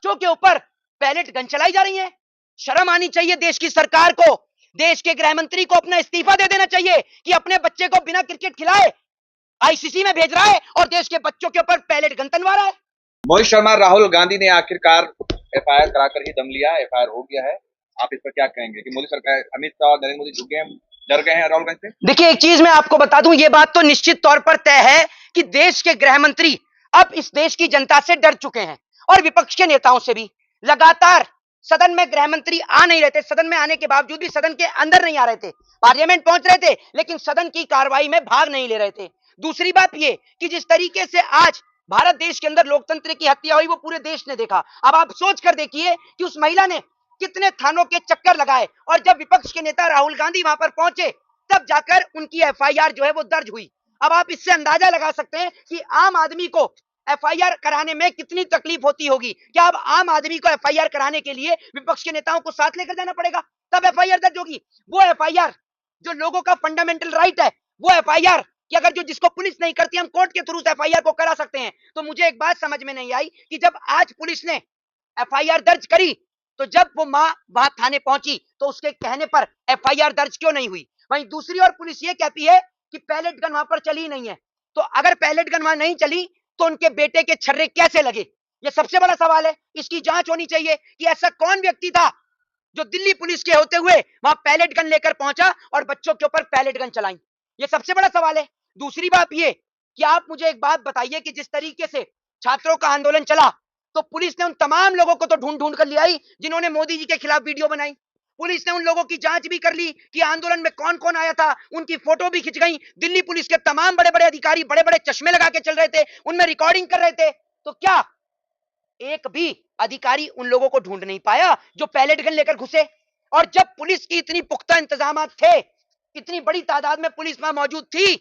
बच्चों के ऊपर पैलेट गन चलाई जा रही है। शर्म आनी चाहिए देश की सरकार को। देश के गृह मंत्री को अपना इस्तीफा दे देना चाहिए कि अपने बच्चे को बिना क्रिकेट खिलाए आईसीसी में भेज रहा है और देश के बच्चों के ऊपर पैलेट गन तनवा रहा है। मोहित शर्मा, राहुल गांधी ने आखिरकार एफआईआर कराकर ही दम लिया, एफआईआर हो गया है। आप इस पर क्या कहेंगे कि मोदी सरकार, अमित शाह और नरेंद्र मोदी झुक गए हैं, डर गए हैं राहुल गांधी से? देखिए, एक चीज मैं आपको बता दूं, ये बात तो निश्चित तौर पर तय है कि देश के गृह मंत्री अब इस देश की जनता से डर चुके हैं और विपक्ष के नेताओं से भी। लगातार सदन में गृह मंत्री आ नहीं रहे थे, सदन में आने के बावजूद भी सदन के अंदर नहीं आ रहे थे, पार्लियामेंट पहुंच रहे थे लेकिन सदन की कार्रवाई में भाग नहीं ले रहे थे। दूसरी बात यह कि जिस तरीके से आज भारत देश के अंदर लोकतंत्र की हत्या हुई वो पूरे देश ने देखा। अब आप सोच कर देखिए कि उस महिला ने कितने थानों के चक्कर लगाए और जब विपक्ष के नेता राहुल गांधी वहां पर पहुंचे तब जाकर उनकी एफआईआर जो है वो दर्ज हुई। अब आप इससे अंदाजा लगा सकते हैं कि आम आदमी को एफआईआर कराने में कितनी तकलीफ होती होगी। क्या अब आम आदमी को एफआईआर कराने के लिए विपक्ष के नेताओं को साथ लेकर जाना पड़ेगा तब एफआईआर दर्ज होगी? वो एफआईआर जो लोगों का फंडामेंटल राइट है, वो एफआईआर कि अगर जो जिसको पुलिस नहीं करती हम कोर्ट के थ्रू एफआईआर को करा सकते हैं। तो मुझे एक बात समझ में नहीं आई कि जब आज पुलिस ने एफआईआर दर्ज करी तो जब वो मां वहां थाने पहुंची तो उसके कहने पर एफआईआर दर्ज क्यों नहीं हुई? वहीं दूसरी ओर पुलिस ये कहती है कि पैलेट गन वहां पर चली नहीं है। तो अगर पैलेट गन वहां नहीं चली तो उनके बेटे के छर्रे कैसे लगे? ये सबसे बड़ा सवाल है। इसकी जांच होनी चाहिए कि ऐसा कौन व्यक्ति था जो दिल्ली पुलिस के होते हुए वहां पैलेट गन लेकर पहुंचा और बच्चों के ऊपर पैलेट गन चलाई। ये सबसे बड़ा सवाल है। दूसरी बात ये कि आप मुझे एक बात बताइए कि जिस तरीके से छात्रों का आंदोलन चला तो पुलिस ने उन तमाम लोगों को तो ढूंढ ढूंढ कर ले आई जिन्होंने मोदी जी के खिलाफ वीडियो बनाई। पुलिस ने उन लोगों की जांच भी कर ली कि आंदोलन में कौन कौन आया था, उनकी फोटो भी खिंच गई। दिल्ली पुलिस के तमाम बड़े बड़े अधिकारी बड़े बड़े चश्मे लगा के चल रहे थे, उनमें रिकॉर्डिंग कर रहे थे। तो क्या एक भी अधिकारी उन लोगों को ढूंढ नहीं पाया जो पैलेट गन लेकर घुसे? और जब पुलिस की इतनी पुख्ता इंतजाम थे, इतनी बड़ी तादाद में पुलिस वहां मौजूद थी,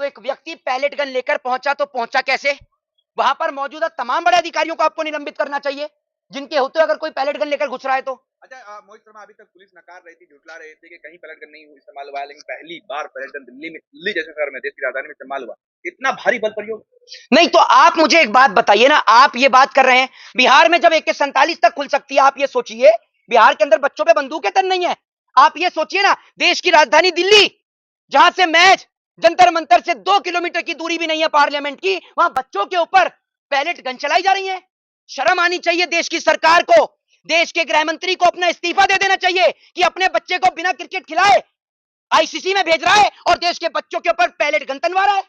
तो एक व्यक्ति पैलेट गन लेकर पहुंचा तो पहुंचा कैसे? वहां पर मौजूदा तमाम बड़े अधिकारियों को आपको निलंबित करना चाहिए जिनके होते अगर कोई पैलेट गन लेकर घुस रहा है तो। अच्छा, मोहित शर्मा, अभी तक पुलिस नकार रही थी, झुठला रहे थे कि कहीं पैलेट गन नहीं इस्तेमाल हुआ है, लेकिन पहली बार पैलेट गन दिल्ली में, दिल्ली जैसे शहर में, देश की राजधानी में इस्तेमाल हुआ। इतना भारी बल प्रयोग? नहीं तो आप मुझे एक बात बताइए ना, आप ये बात कर रहे हैं बिहार में जब AK-47 तक खुल सकती है, आप ये सोचिए बिहार के अंदर बच्चों पे बंदूकें तक नहीं है। आप ये सोचिए ना, देश की राजधानी दिल्ली जहां से मैच जंतर मंतर से 2 किलोमीटर की दूरी भी नहीं है पार्लियामेंट की, वहां बच्चों के ऊपर पैलेट गन चलाई जा रही है। शर्म आनी चाहिए देश की सरकार को। देश के गृह मंत्री को अपना इस्तीफा दे देना चाहिए कि अपने बच्चे को बिना क्रिकेट खिलाए आईसीसी में भेज रहा है और देश के बच्चों के ऊपर पैलेट गन तनवा रहा है।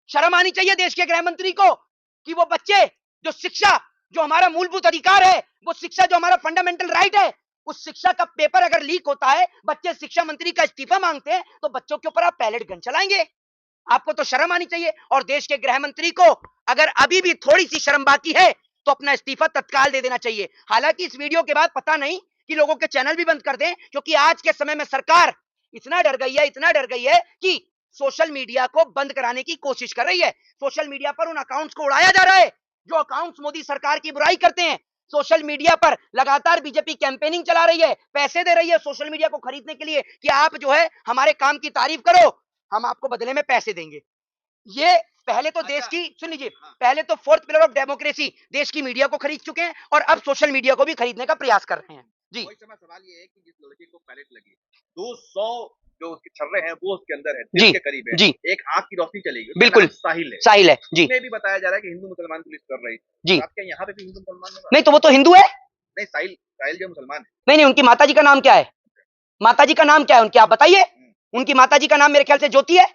शर्म आनी चाहिए देश के गृह मंत्री को कि वो बच्चे जो शिक्षा, जो हमारा मूलभूत अधिकार है, वो शिक्षा जो हमारा फंडामेंटल राइट है, उस शिक्षा का पेपर अगर लीक होता है, बच्चे शिक्षा मंत्री का इस्तीफा मांगते हैं, तो बच्चों के ऊपर आप पैलेट गन चलाएंगे? आपको तो शर्म आनी चाहिए। और देश के गृह मंत्री को अगर अभी भी थोड़ी सी शर्म बाकी है तो अपना इस्तीफा तत्काल दे देना चाहिए। हालांकि इस वीडियो के बाद पता नहीं कि लोगों के चैनल भी बंद कर दें, क्योंकि आज के समय में सरकार इतना डर गई है कि सोशल मीडिया को बंद कराने की कोशिश कर रही है। सोशल मीडिया पर उन अकाउंट्स को उड़ाया जा रहा है जो अकाउंट्स मोदी सरकार की बुराई करते हैं। सोशल मीडिया पर लगातार बीजेपी कैंपेनिंग चला रही है, पैसे दे रही है सोशल मीडिया को खरीदने के लिए कि आप जो है हमारे काम की तारीफ करो, हम आपको बदले में पैसे देंगे। ये पहले तो देश की, सुन लीजिए, पहले तो फोर्थ पिलर ऑफ डेमोक्रेसी देश की मीडिया को खरीद चुके हैं और अब सोशल मीडिया को भी खरीदने का प्रयास कर रहे हैं। जी, सवाल ये है कि जिस लड़के को पैलेट लगी, 200 जो उसके छर्रे हैं वो उसके अंदर है, जी, दिल के करीब है, जी, एक आंख की रोशनी चलेगी, बिल्कुल साहिल है, साहिल है जी, उसमें भी बताया जा रहा है कि हिंदू मुसलमान पुलिस कर रही है। जी, आप क्या यहाँ पे भी हिंदू मुसलमान होगा? नहीं तो वो तो हिंदू है। नहीं, साहिल साहिल जो मुसलमान है। नहीं नहीं, उनकी माताजी का नाम क्या है? माताजी का नाम क्या है उनकी, आप बताइए। उनकी माताजी का नाम मेरे ख्याल से ज्योति है,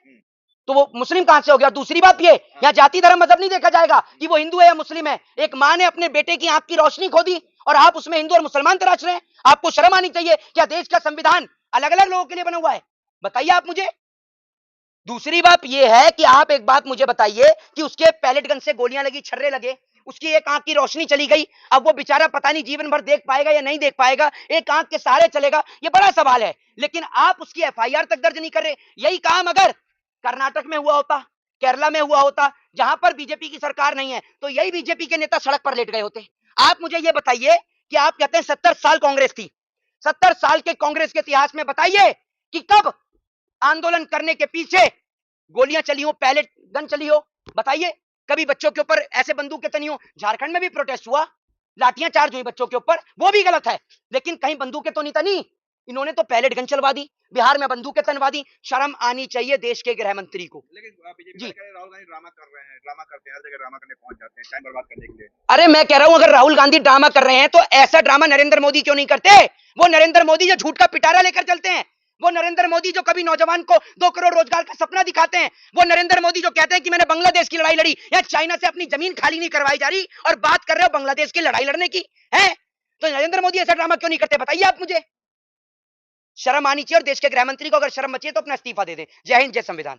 तो वो मुस्लिम कहां से हो गया? दूसरी बात ये, यहाँ जाति धर्म मजहब नहीं देखा जाएगा कि वो हिंदू है या मुस्लिम है। एक माँ ने अपने बेटे की आंख की रोशनी खो दी और आप उसमें हिंदू और मुसलमान तराश रहे हैं। आपको शर्म आनी चाहिए। क्या देश का संविधान अलग अलग लोगों के लिए बना हुआ है? बताइए आप मुझे। दूसरी बात यह है कि आप एक बात मुझे बताइए कि उसके पैलेट गन से गोलियां लगी, छर्रे लगे, उसकी एक आंख की रोशनी चली गई, अब वो बेचारा पता नहीं जीवन भर देख पाएगा या नहीं देख पाएगा, एक आंख के सहारे चलेगा, ये बड़ा सवाल है। लेकिन आप उसकी एफआईआर तक दर्ज नहीं कर रहे। यही काम अगर कर्नाटक में हुआ होता, केरला में हुआ होता, जहां पर बीजेपी की सरकार नहीं है, तो यही बीजेपी के नेता सड़क पर लेट गए होते। आप मुझे ये बताइए कि आप कहते हैं 70 साल कांग्रेस थी, 70 साल के कांग्रेस के इतिहास में बताइए कि कब आंदोलन करने के पीछे गोलियां चली हो, पैलेट गन चली हो? बताइए, कभी बच्चों के ऊपर ऐसे बंदूकें तनी हो? झारखंड में भी प्रोटेस्ट हुआ, लाठियां चार्ज हुई बच्चों के ऊपर, वो भी गलत है, लेकिन कहीं बंदूकें तो नहीं तनी। इन्होंने तो पैलेट गन चलवा दी, बिहार में बंदूकें तनवा दी। शर्म आनी चाहिए देश के गृह मंत्री को। लेकिन बीजेपी जी, वाले कह रहे हैं, राहुल गांधी ड्रामा कर रहे हैं, ड्रामा करते हैं, हर जगह ड्रामा करने पहुंच जाते हैं टाइम बर्बाद करने के लिए। अरे मैं कह रहा हूं, अगर राहुल गांधी ड्रामा कर रहे हैं तो ऐसा ड्रामा नरेंद्र मोदी क्यों नहीं करते? वो नरेंद्र मोदी जो झूठ का पिटारा लेकर चलते हैं, वो नरेंद्र मोदी जो कभी नौजवान को 2 करोड़ रोजगार का सपना दिखाते हैं, वो नरेंद्र मोदी जो कहते हैं कि मैंने बांग्लादेश की लड़ाई लड़ी, या चाइना से अपनी जमीन खाली नहीं करवाई जा रही और बात कर रहे हो बांग्लादेश की लड़ाई लड़ने की है। तो नरेंद्र मोदी ऐसा ड्रामा क्यों नहीं करते, बताइए आप मुझे। शर्म आनी चाहिए, और देश के गृह मंत्री को अगर शर्म बची है तो अपना इस्तीफा दे दे। जय हिंद, जय संविधान।